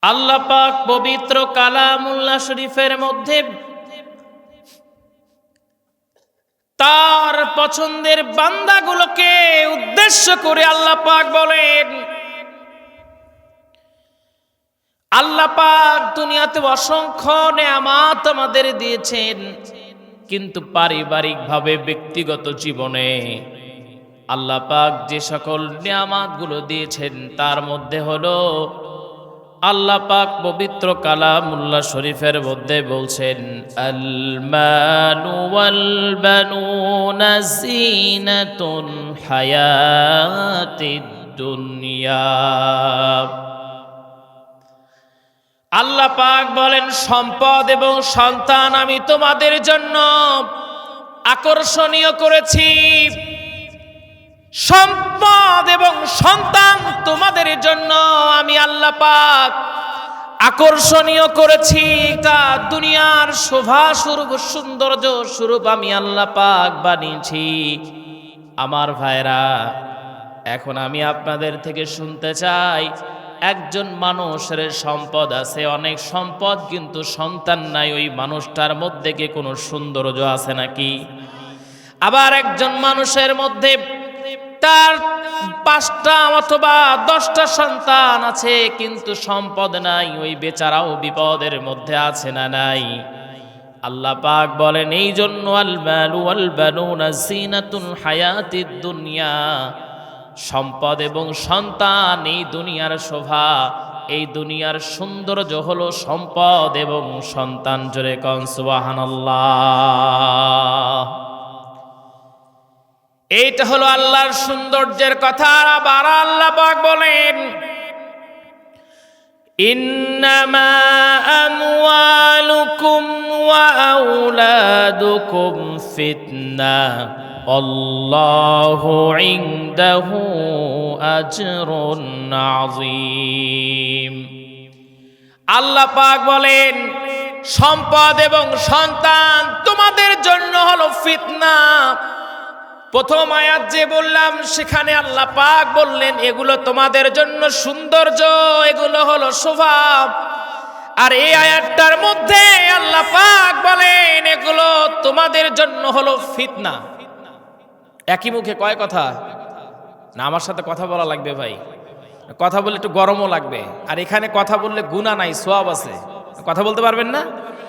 আল্লাহ পাক পবিত্র কালামুল্লাহ শরীফের মধ্যে তার পছন্দের বান্দাগুলোকে উদ্দেশ্য করে আল্লাহ পাক বলেন, আল্লাহ পাক দুনিয়াতে অসংখ্য নেয়ামত আমাদের দিয়েছেন, কিন্তু পারিবারিকভাবে ব্যক্তিগত জীবনে আল্লাহ পাক যে সকল নেয়ামতগুলো দিয়েছেন তার মধ্যে হলো আল্লাহ পাক পবিত্র কালামুল্লাহ শরীফের মধ্যে বলছেন, আল মালু ওয়াল বানুনা যিনাতুন হায়াতিদ দুনিয়া। আল্লাহ পাক বলেন, সম্পদ এবং সন্তান আমি তোমাদের জন্য আকর্ষণীয় করেছি। সম্পদ এবং সন্তান তোমাদের জন্য আমি আল্লাহ পাক আকর্ষণীয় করেছি। তা দুনিয়ার শোভা স্বরূপ, সৌন্দর্য স্বরূপ আমি আল্লাহ পাক বানিয়েছি। আমার ভাইরা, এখন আমি আপনাদের থেকে শুনতে চাই, একজন মানুষের সম্পদ আছে, অনেক সম্পদ, কিন্তু সন্তান নাই। ওই মানুষটার মধ্যে কি কোনো সৌন্দর্য আছে নাকি? আবার একজন মানুষের মধ্যে তার 5টা অথবা 10টা সন্তান আছে, কিন্তু সম্পদ নাই, ওই বেচারাও বিপদের মধ্যে আছে না নাই? আল্লাহ পাক বলেন, এই জন্য আল মালু ওয়াল বানুনা যিনাতুল হায়াতিদ দুনিয়া, সম্পদ এবং সন্তান এই দুনিয়ার শোভা, এই দুনিয়ার সৌন্দর্য হলো সম্পদ এবং সন্তান। জোরে কোন সুবহানাল্লাহ। এইটা হলো আল্লাহর সৌন্দর্যের কথা। আবার আল্লাহ পাক বলেন, ইন্নামা আমওয়ালুকুম ওয়া আওলাদুকুম ফিতনা আল্লাহু ইনদাহু আজরুন আযীম। আল্লাহ পাক বলেন, সম্পদ এবং সন্তান তোমাদের জন্য হলো ফিতনা। প্রথম আয়াত যে বললাম, সেখানে আল্লাহ পাক বললেন এগুলো তোমাদের জন্য সৌন্দর্য, এগুলো হলো শোভা। আর এই আয়াতটার মধ্যে আল্লাহ পাক বলেন এগুলো তোমাদের জন্য হলো ফিতনা। একই মুখে কয় কথা না? আমার সাথে কথা বলা লাগবে ভাই, কথা বললে একটু গরমও লাগবে। আর এখানে কথা বললে গুনাহ নাই, সওয়াব আছে। কথা বলতে পারবেন না?